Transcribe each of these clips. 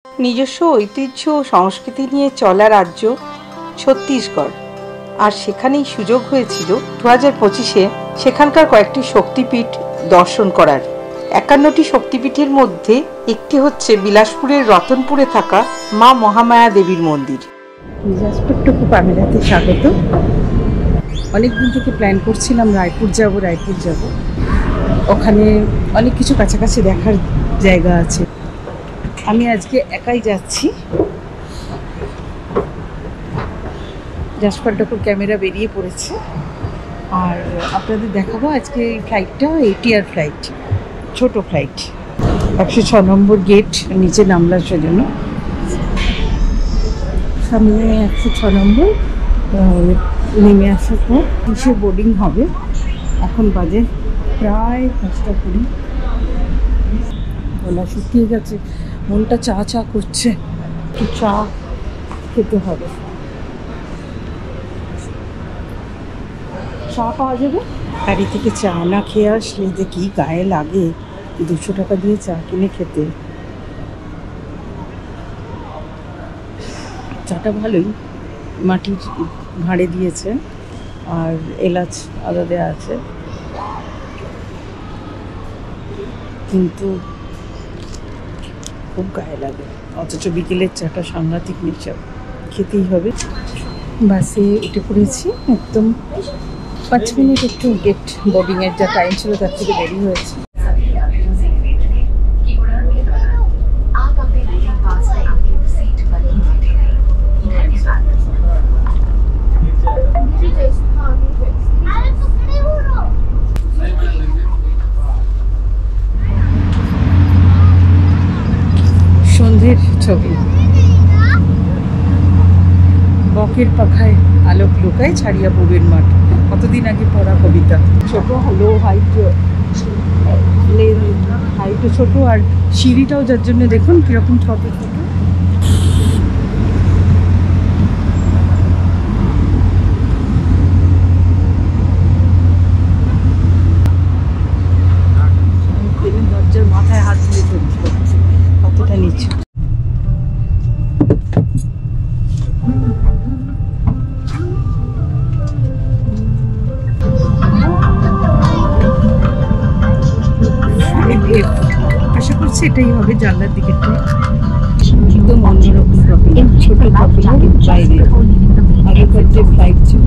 নিজস্ব ঐতিহ্য ও সংস্কৃতি নিয়ে চলা রাজ্য ছত্তিশগড়, আর সেখানেই সুযোগ হয়েছিল 2025-এ সেখানকার কয়েকটি শক্তিপীঠ দর্শন করার। 51টি শক্তিপীঠের মধ্যে একটি হচ্ছে বিলাসপুরের রতনপুরে থাকা মা মহামায়া দেবীর মন্দির। বিলাসপুরটুকু পামেলাতে স্বাগত। অনেকদিন থেকে প্ল্যান করছিলাম রায়পুর যাব। ওখানে অনেক কিছু কাছাকাছি দেখার জায়গা আছে। আমি আজকে একাই যাচ্ছি। জাসপারটুকু ক্যামেরা বেরিয়ে পড়েছে, আর আপনাদের দেখাবো আজকে এই ফ্লাইটটা এটিআর ফ্লাইট, ছোট ফ্লাইট। 106 নম্বর গেট নিচে নামলার জন্য। সামনে 106 নম্বর নেমে আসার পর কিসে বোর্ডিং হবে। এখন বাজে প্রায় 5:20। গলা শুকিয়ে গেছে, মনটা চা চা করছে, একটু চা খেতে হবে। চা পাওয়া যাবে? গাড়ি থেকে চা না খেয়ে আসলে যে কি গায়ে লাগে 200 টাকা দিয়ে চা কিনে খেতে। চাটা ভালোই, মাটির ভাঁড়ে দিয়েছে আর এলাচ আদা দেওয়া আছে, কিন্তু খুব গায়ে লাগে। অথচ বিকেলের চাটা সাংঘাতিক নেশা, খেতেই হবে। বাসে উঠে পড়েছি, একদম 5 মিনিট একটু গেট বোর্ডিংয়ের যা টাইম ছিল তার থেকে দেরি হয়েছে। সন্ধ্যের ছবি। বকের পাখায় আলোক লুকায় ছাড়িয়া পূবের মাঠ, কতদিন আগে পড়া কবিতা। ছোট লো হাইট, হাইটও ছোট, আর সিঁড়িটাও যার জন্য দেখুন কিরকম ছোট ছোট। দরজার মাথায় হাত দিয়ে চলছে, কতটা নিচে। আশা করছি এটাই হবে জানলার দিকেরটা। একদম অন্যরকম প্রবলেম, ছোট প্রবলেম বাইরে। আগেকার যে ফ্লাইট ছিল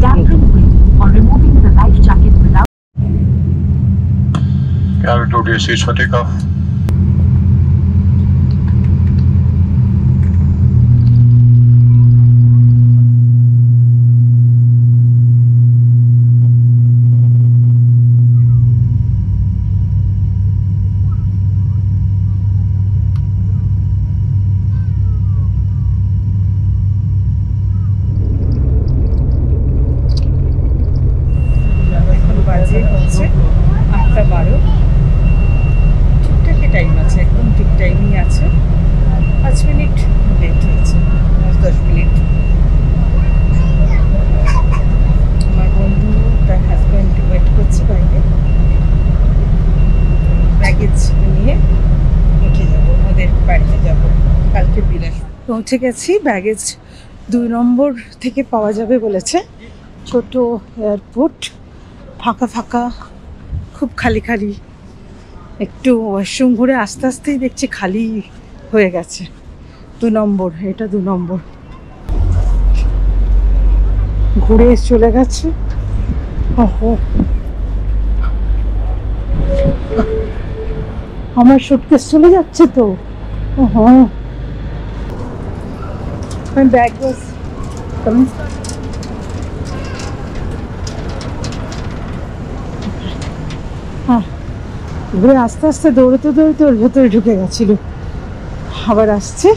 বাজে হচ্ছে 8:12। ঠিকঠাকই টাইম আছে, একদম ঠিক টাইমই আছে। 5 মিনিট লেট হয়েছে, 10 মিনিট। আমার বন্ধু তার হাজব্যান্ড ওয়েট করছে বাইরে। ব্যাগেজ নিয়ে উঠে যাবো, ওদের বাড়িতে যাবো। কালকে বিলাসপুর পৌঁছে গেছি। ব্যাগেজ 2 নম্বর থেকে পাওয়া যাবে বলেছে। ছোট এয়ারপোর্ট, ফাঁকা ফাঁকা, খুব খালি খালি। একটু ওয়াশরুম ঘুরে আস্তে আস্তেই দেখছি খালি হয়ে গেছে। 2 নম্বর, এটা 2 নম্বর। ঘুরে চলে গেছে। ওহো, আমার সুটকেস চলে যাচ্ছে তো। ওহো, ব্যাগ ওয়াজ কামিং। হ্যাঁ, ঘুরে আস্তে আস্তে দৌড়তে দৌড়তে ওর ভেতরে ঢুকে গেছিল, আবার আসছে।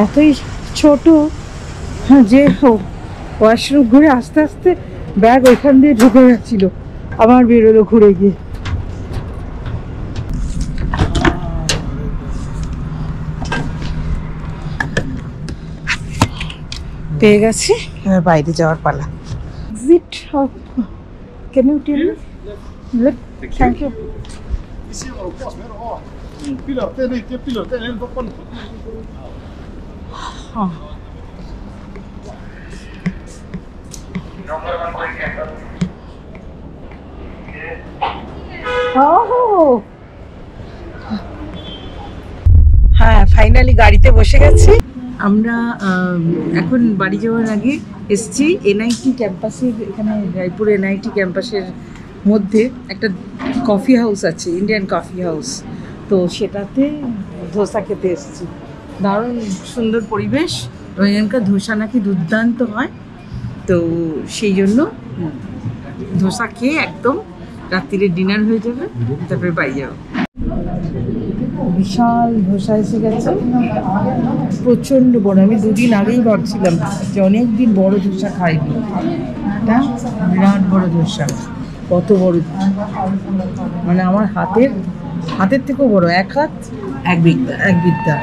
এতই ছোট যে ওয়াশরুম ঘুরে আস্তে আস্তে ব্যাগ ওইখান দিয়ে ঢুকে গেছিল, আবার বেরোলো ঘুরে গিয়ে। পেয়ে গেছি, এবার বাইরে যাওয়ার পালা। Exit of, can you tell me? Thank you. হ্যাঁ, ফাইনালি গাড়িতে বসে গেছি আমরা। এখন বাড়ি যাওয়ার আগে এসছি এনআইটি ক্যাম্পাসের, এখানে রায়পুর এনআইটি ক্যাম্পাসের মধ্যে একটা কফি হাউস আছে, ইন্ডিয়ান কফি হাউস। তো সেটাতে ধোসা খেতে এসেছি। দারুণ সুন্দর পরিবেশ, এখানকার ধোসা নাকি দুর্দান্ত হয়। তো সেই জন্য ধোসা খেয়ে একদম রাত্রিরে ডিনার হয়ে যাবে, তারপরে বাড়ি যাবো। বিশাল ধোসা এসে গেছে, প্রচণ্ড বড়। আমি দুদিন আগেই ভাবছিলাম যে অনেকদিন বড় ধোসা খাইনি। এটা বিরাট বড় ধোসা, কত বড়, মানে আমার হাতের থেকেও বড়, এক হাত এক বিদ্যা।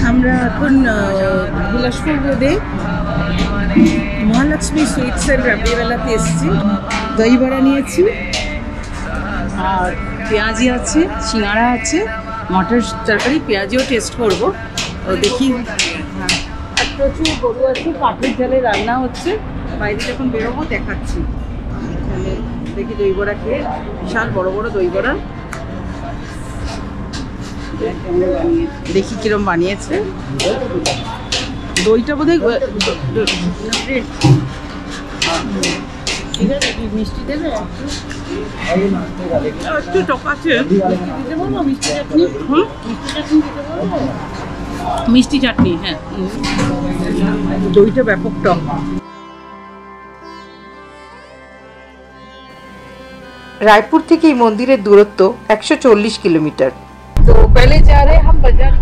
আমরা এখন বিলাসপুর রোডে মহালক্ষ্মী সুইটস অ্যান্ড রাবড়িওয়ালাতে এসেছি। দই বড়া নিয়েছি, আর পেঁয়াজি আছে, সিঙ্গাড়া আছে, মটর তরকারি, পেঁয়াজিও টেস্ট করবো। ও দেখি, আর প্রচুর গরু আছে, কাঠের জালে রান্না হচ্ছে। বাইরে যখন বেরোবো দেখাচ্ছি। তাহলে দেখি দই বড়া খেয়ে, বিশাল বড় বড় দই বড়া, দেখি কিরম বানিয়েছে। দইটা বোধহয় ঠিক আছে, মিষ্টি দেবে একটু, টক আছে, মিষ্টি চাটনি, মিষ্টি চাটনি, হ্যাঁ। দইটা ব্যাপক টক। রায়পুর থেকে এই মন্দিরের দূরত্ব 140 किलोमीटर। तो पहले जा रहे हम बाजार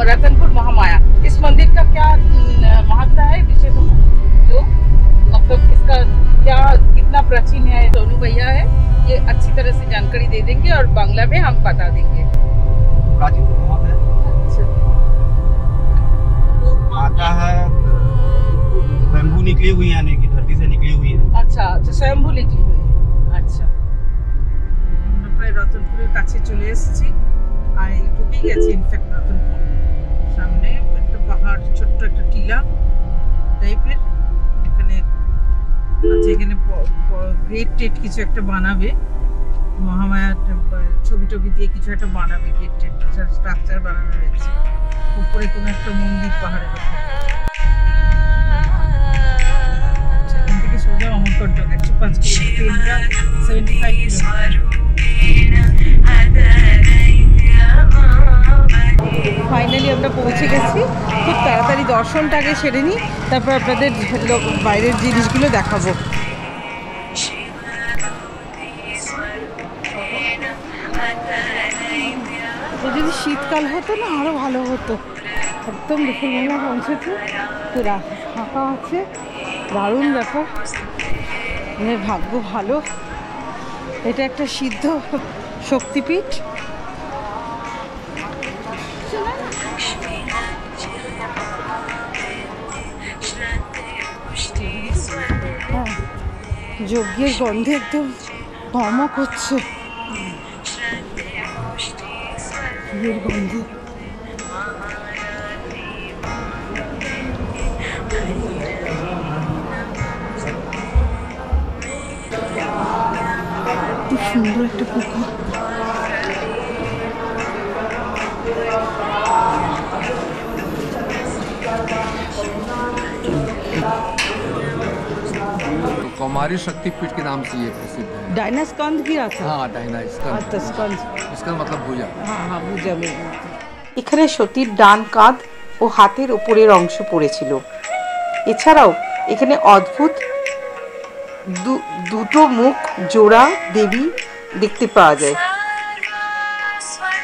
रतनपुर महामाया। इस मंदिर का क्या महत्ता है, विशेष जो मतलब इसका क्या कितना प्राचीन है, सोनू भैया है, ये अच्छी तरह से जानकारी दे देंगे और बांग्ला में हम बता देंगे। प्राचीन तो बहुत है। अच्छा, माता है स्वयंभू निकली हुई है, यानी कि धरती से निकली हुई है। अच्छा, स्वयंभू निकली हुई है। अच्छा, আমরা প্রায় রতনপুরের কাছে চলে এসেছি, আর ঢুকেই গেছি। ইনফ্যাক্ট রতনপুর সামনে একটা পাহাড়, ছোট্ট একটা টিলা টাইপের এখানে আছে। এখানে গেট টেট কিছু একটা বানাবে, মহামায়া ছবি টবি দিয়ে কিছু একটা বানাবে, গেট টেট স্ট্রাকচার বানানো রয়েছে। উপরে কোনো একটা মন্দির পাহাড়ের উপর। সেখান থেকে সোজা অমরকণ্টক 105 কিলোমিটার, 75 কিলোমিটার। ফাইনালি আমরা পৌঁছে গেছি। খুব তাড়াতাড়ি দর্শনটা আগে সেরে নিই, তারপর আপনাদের বাইরের জিনিসগুলো দেখাবো। যদি শীতকাল হতো না আরও ভালো হতো। একদম দুপুরবেলা পৌঁছেছে, তো ফাঁকা আছে, দারুণ ব্যাপার। মানে ভাগ্য ভালো। এটা একটা সিদ্ধ শক্তিপীঠ। হ্যাঁ, যজ্ঞের গন্ধে একদম ধমক হচ্ছে, গন্ধে। কি সুন্দর একটা পুকুর। कौमारी शक्तिपीठ के नाम से ये प्रसिद्ध है। डायनास्कंद गिरा था। हाँ, डायनास्कंद। अच्छा, स्कंद। इसका मतलब भुजा। हाँ हाँ, भुजा में। এখানে সতীর ডান কাঁধ ও হাতের উপরের অংশ পড়েছিল। এছাড়াও এখানে অদ্ভুত দুটো মুখ জোড়া দেবী দেখতে পাওয়া যায়,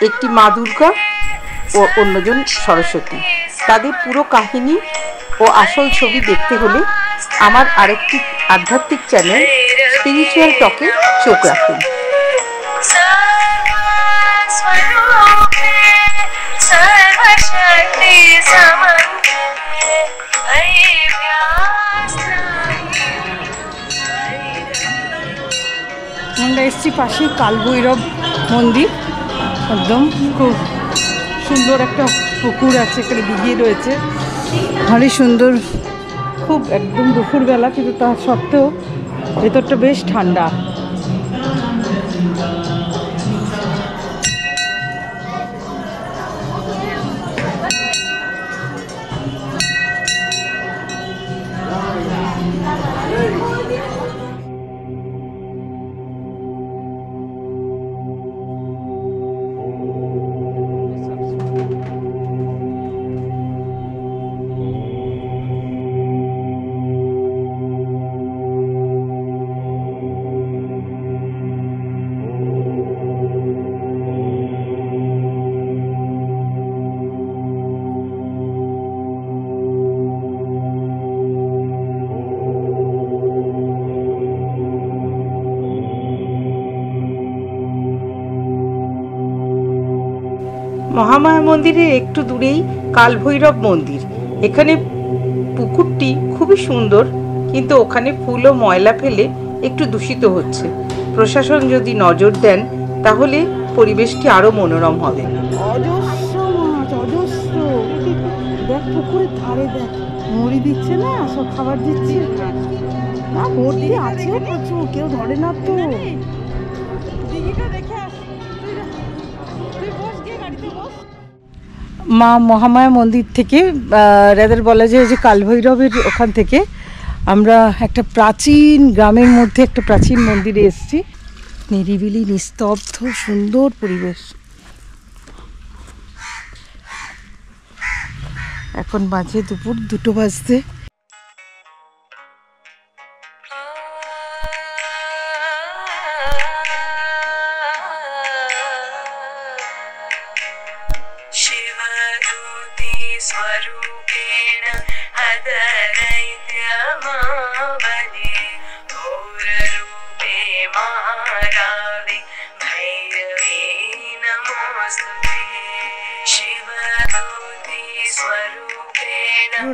একটি মা দুর্গা ও অন্যজন সরস্বতী। তাদের পুরো কাহিনী ও আসল ছবি দেখতে হলে আমার আরেকটি আধ্যাত্মিক চ্যানেল স্পিরিচুয়াল টকে চোখ রাখুন। আমরা এসছি পাশেই কালভৈরব মন্দির, একদম খুব সুন্দর একটা পুকুর আছে, এখানে দিঘি রয়েছে, ভারী সুন্দর, খুব একদম দুপুরবেলা, কিন্তু তা সত্ত্বেও ভেতরটা বেশ ঠান্ডা। মহামায়া মন্দিরের একটু দূরেই কালভৈরব মন্দির। এখানে পুকুরটি খুবই সুন্দর, কিন্তু ওখানে ফুল ও ময়লা ফেলে একটু দূষিত হচ্ছে। প্রশাসন যদি নজর দেন তাহলে পরিবেশটি আরো মনোরম হবে। অজস্র মাছ, অজস্র। দেখ পুকুরের ধারে দেখ মুড়ি দিচ্ছে না, সব খাবার দিচ্ছে না, ভর্তি আছে প্রচুর, কেউ ধরে না তো। মা মহামায়া মন্দির থেকে রাদার বলা যায় যে কালভৈরবের ওখান থেকে আমরা একটা প্রাচীন গ্রামের মধ্যে একটা প্রাচীন মন্দিরে এসেছি। নিরিবিলি, নিস্তব্ধ, সুন্দর পরিবেশ। এখন বাজে দুপুর 2টো বাজতে।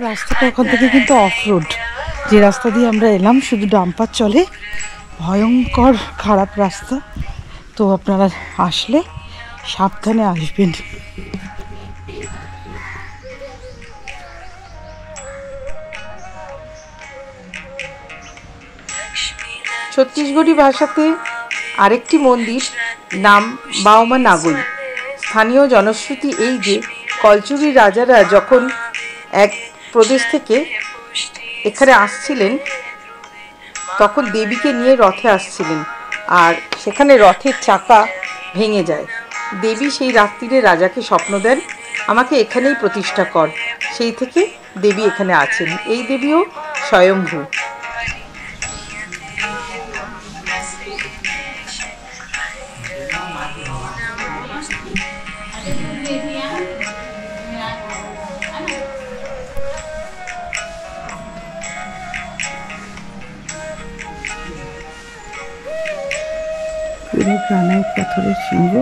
রাস্তাটা ওখান থেকে কিন্তু অফ রোড, যে রাস্তা দিয়ে আমরা এলাম শুধু ডাম্পার চলে, ভয়ঙ্কর খারাপ রাস্তা। তো আপনারা আসলে সাবধানে আসবেন। ছত্তিশগড়ি ভাষাতে আরেকটি মন্দির নাম বাওমা নাগই। স্থানীয় জনশ্রুতি এই যে কলচুরি রাজারা যখন এক প্রদেশ থেকে এখানে আসছিলেন তখন দেবীকে নিয়ে রথে আসছিলেন, আর সেখানে রথের চাকা ভেঙে যায়। দেবী সেই রাত্রিরে রাজাকে স্বপ্ন দেন, আমাকে এখানেই প্রতিষ্ঠা কর। সেই থেকে দেবী এখানে আছেন। এই দেবীও স্বয়ম্ভূ। পুরো গ্রানাইট পাথরের সিংহ।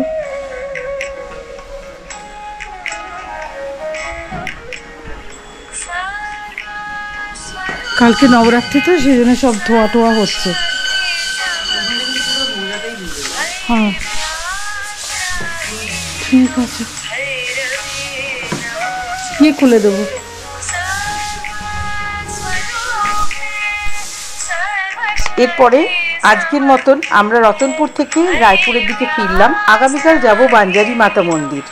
কালকে নবরাত্রি তো, সেই জন্য সব ধোয়া টোয়া হচ্ছে। হ্যাঁ ঠিক আছে, কি খুলে দেবো? এরপরে আজকের মতন আমরা রতনপুর থেকে রায়পুরের দিকে ফিরলাম। আগামীকাল যাব বাঞ্জারি মাতা মন্দির।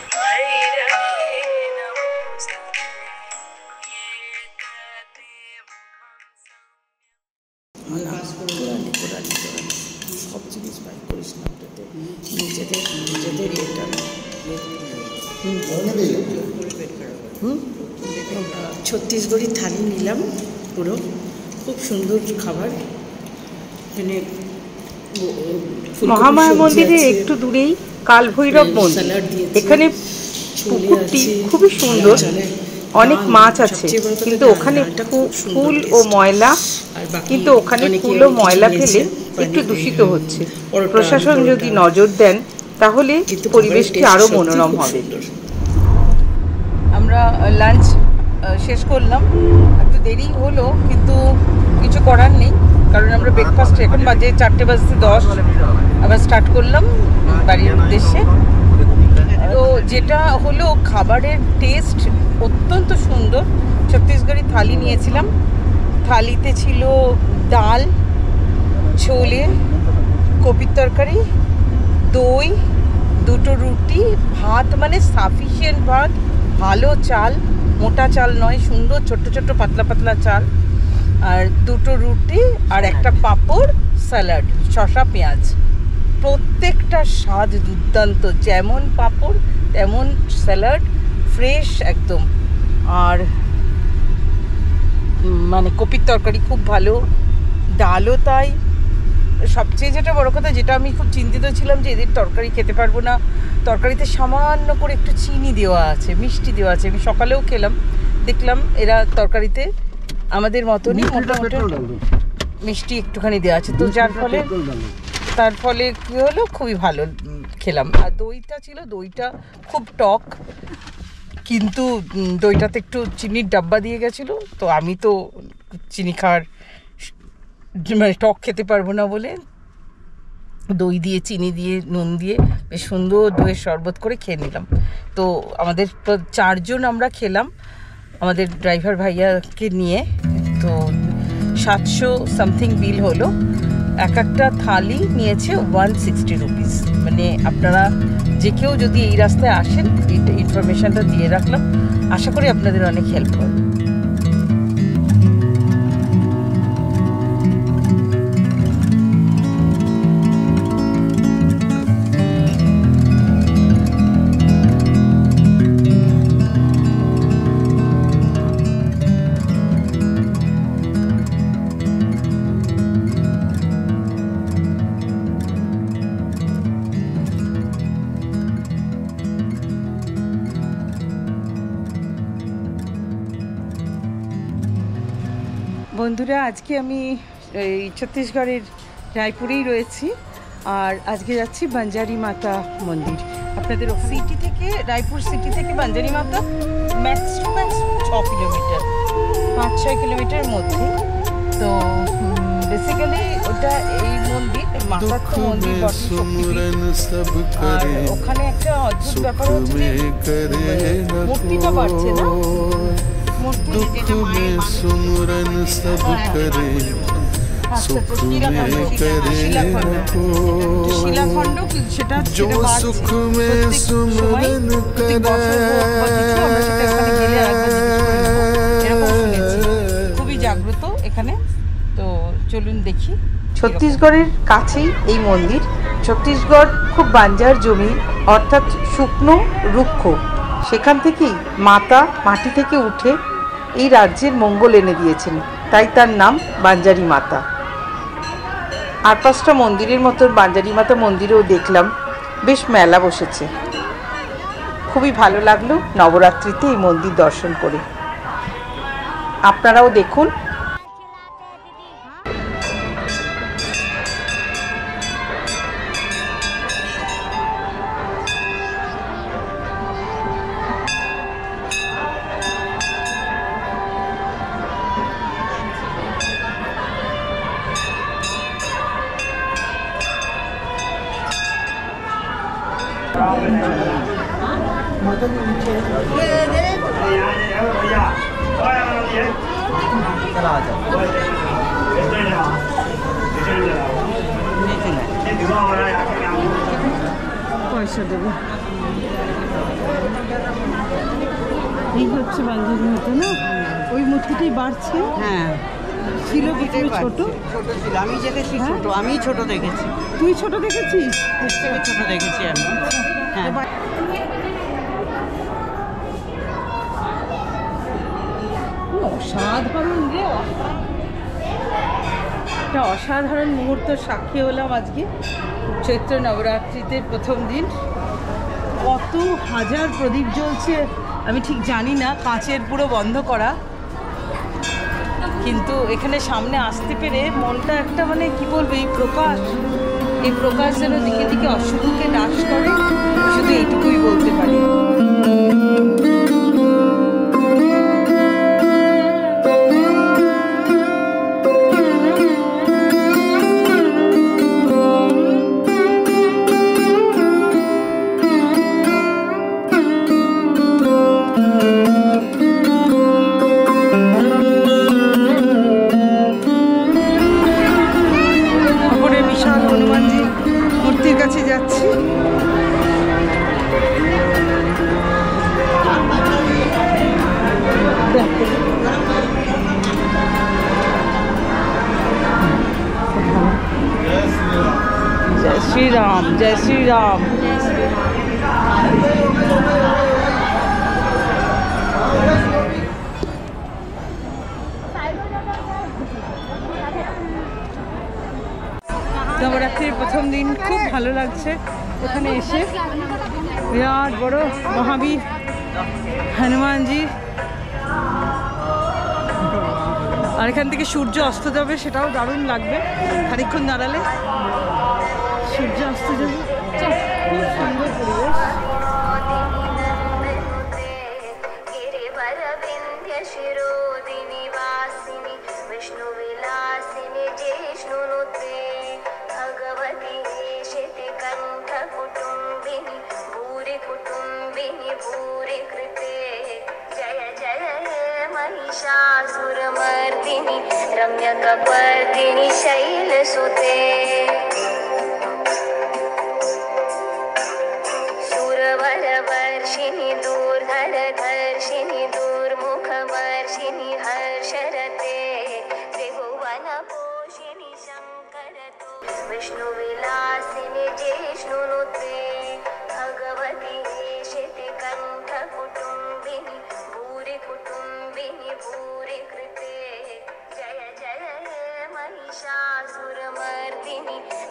ছত্তিশগড়ি থালি নিলাম পুরো, খুব সুন্দর খাবার। মহামায়া মন্দিরের একটু দূরেই কালভৈরব মন্দির। এখানে পুকুরটি খুবই সুন্দর, অনেক মাছ আছে, কিন্তু ওখানে ফুল ও ময়লা, কিন্তু ওখানে ফুল ও ময়লা ফেলে একটু দূষিত হচ্ছে। প্রশাসন যদি নজর দেন তাহলে পরিবেশটি আরো মনোরম হবে। আমরা লাঞ্চ শেষ করলাম, একটু দেরি হলো কিন্তু কিছু করার নেই, কারণ আমরা ব্রেকফাস্ট, এখন বাজে 4:10 আবার স্টার্ট করলাম বাড়ির উদ্দেশ্যে। তো যেটা হলো খাবারের টেস্ট অত্যন্ত সুন্দর। ছত্তিশগড়ি থালি নিয়েছিলাম, থালিতে ছিল ডাল, ছোলে, কপির তরকারি, দই, দুটো রুটি, ভাত মানে সাফিসিয়েন্ট ভাত, ভালো চাল, মোটা চাল নয়, সুন্দর ছোট্ট ছোট্ট পাতলা পাতলা চাল, আর দুটো রুটি আর একটা পাঁপড়, স্যালাড, শসা, পেঁয়াজ। প্রত্যেকটা স্বাদ দুর্দান্ত, যেমন পাঁপড় তেমন স্যালাড, ফ্রেশ একদম। আর মানে কপির তরকারি খুব ভালো, ডালও তাই। সবচেয়ে যেটা বড় কথা, যেটা আমি খুব চিন্তিত ছিলাম যে এদের তরকারি খেতে পারবো না, তরকারিতে সামান্য করে একটু চিনি দেওয়া আছে, মিষ্টি দেওয়া আছে। আমি সকালেও খেলাম, দেখলাম এরা তরকারিতে আমাদের মতনই মোটামুটি মিষ্টি একটুখানি দেওয়া আছে। তো যার ফলে তার ফলে কী হলো, খুবই ভালো খেলাম। আর দইটা ছিল, দইটা খুব টক, কিন্তু দইটাতে একটু চিনির ডাব্বা দিয়ে গেছিলো। তো আমি তো চিনি খাওয়ার মানে টক খেতে পারবো না বলে দই দিয়ে, চিনি দিয়ে, নুন দিয়ে বেশ সুন্দর দইয়ের শরবত করে খেয়ে নিলাম। তো আমাদের 4 জন আমরা খেলাম, আমাদের ড্রাইভার ভাইয়াকে নিয়ে। তো 700 সামথিং বিল হলো। একটা থালি নিয়েছে 160 রুপিস। মানে আপনারা যে কেউ যদি এই রাস্তায় আসেন, ইনফরমেশনটা দিয়ে রাখলাম, আশা করি আপনাদের অনেক হেল্প হবে। বন্ধুরা, আজকে আমি এই ছত্তিশগড়ের রায়পুরেই রয়েছি, আর আজকে যাচ্ছি বাঞ্জারি মাতা মন্দির। আপনাদের সিটি থেকে, রায়পুর সিটি থেকে বাঞ্জারি মাতা ম্যাক্স টু ম্যাক্স 6 কিলোমিটার, 5-6 কিলোমিটারের মধ্যে। তো বেসিক্যালি ওটা এই মন্দির মাতার তো মন্দির বটে, আর ওখানে একটা অদ্ভুত ব্যাপার হচ্ছে মূর্তিটা বাড়ছে না, दुख में सुमरन सब करे, सुख में करे जो सुख में सुमरन करे। খুবই জাগ্রত এখানে। তো চলুন দেখি। ছত্তিশগড়ের কাছেই এই মন্দির। ছত্তিশগড় খুব বাঞ্জার জমি, অর্থাৎ শুকনো রুক্ষ। সেখান থেকেই মাতা মাটি থেকে উঠে এই রাজ্যের মঙ্গল এনে দিয়েছেন, তাই তার নাম বাঞ্জারি মাতা। আর 5টা মন্দিরের মতো বাঞ্জারি মাতা মন্দিরেও দেখলাম বেশ মেলা বসেছে। খুবই ভালো লাগলো নবরাত্রিতে এই মন্দির দর্শন করে। আপনারাও দেখুন। পয়সা দেবো। এই হচ্ছে বাঞ্জারি মতো না, ওই মূর্তিটাই বাড়ছে। হ্যাঁ, ছিল কিছু ছোট ছোট ছিল, আমি দেখেছি ছোট, আমি ছোট দেখেছি। তুই ছোট দেখেছিস? ছোট দেখেছি আমি। হ্যাঁ, অসাধারণ রে, একটা অসাধারণ মুহূর্ত সাক্ষী হলাম আজকে চৈত্র নবরাত্রিতে প্রথম দিন। কত হাজার প্রদীপ জ্বলছে আমি ঠিক জানি না, কাঁচের পুরো বন্ধ করা, কিন্তু এখানে সামনে আসতে পেরে মনটা একটা মানে কি বলবো, এই প্রকাশ যেন দিকে দিকে অশুভকে নাশ করে, শুধু এইটুকুই বলতে পারি। श्री राम, जय श्री राम। নবরাত্রির প্রথম দিন খুব ভালো লাগছে এখানে এসে। বিরাট বড় মহাবীর হনুমানজি, আর এখান থেকে সূর্য অস্ত যাবে, সেটাও দারুণ লাগবে। খানিকক্ষণ দাঁড়ালে সূর্য অস্ত যাবে, খুব সুন্দর পরিবেশ। महिषासुरमर्दिनि रम्यकपर्दिनि शैलसुते सुरवरवर्षिणि दूर्धरधर्षिणि दूर्मुखवर्षिणि हर्षरते त्रिभुवनपोषिणि शङ्करतो विष्णुविलासिनि जिष्णुनुते भगवति शितिकण्ठकुटुम्बिनि भूरि कुटुम्बिनि भूरि कृते जय जय महिषासुरमर्दिनि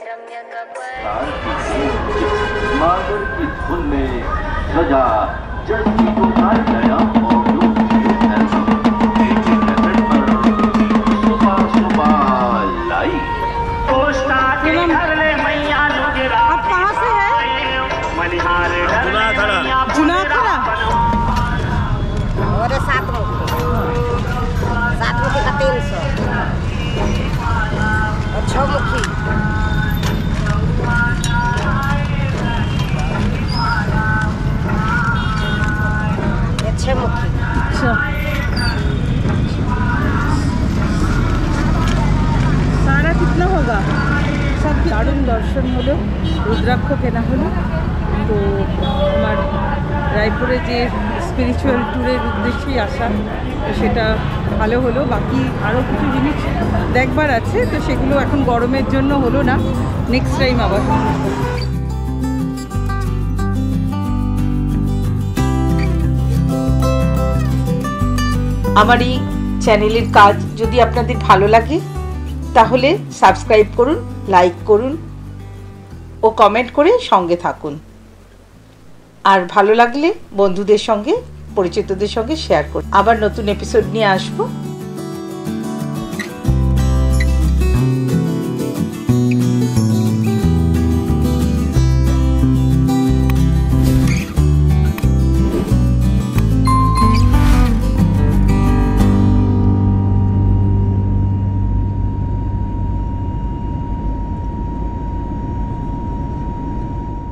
रम्यकपर्दिनि माधुर की धुन में सजा जल्दी को हार गया और सुबह सुबह लाई। आप कहाँ से हैं? जुनाखड़ा। और 7 रुपये का 300 और 6 मुखी। ये 6 मुखी। अच्छा, सारा कितना होगा? सब दारुण दर्शन হলো, রুদ্রাক্ষ কেনা হলো। তো আমার রায়পুরে যে স্পিরিচুয়াল ট্যুরের উদ্দেশ্যেই আসা, তো সেটা ভালো হলো। বাকি আরও কিছু জিনিস দেখবার আছে, তো সেগুলো এখন গরমের জন্য হলো না, নেক্সট টাইম আবার। আমার এই চ্যানেলের কাজ যদি আপনাদের ভালো লাগে তাহলে সাবস্ক্রাইব করুন, লাইক করুন ও কমেন্ট করে সঙ্গে থাকুন। আর ভালো লাগলে বন্ধুদের সঙ্গে, পরিচিতদের সঙ্গে শেয়ার করুন। আবার নতুন এপিসোড নিয়ে আসবো।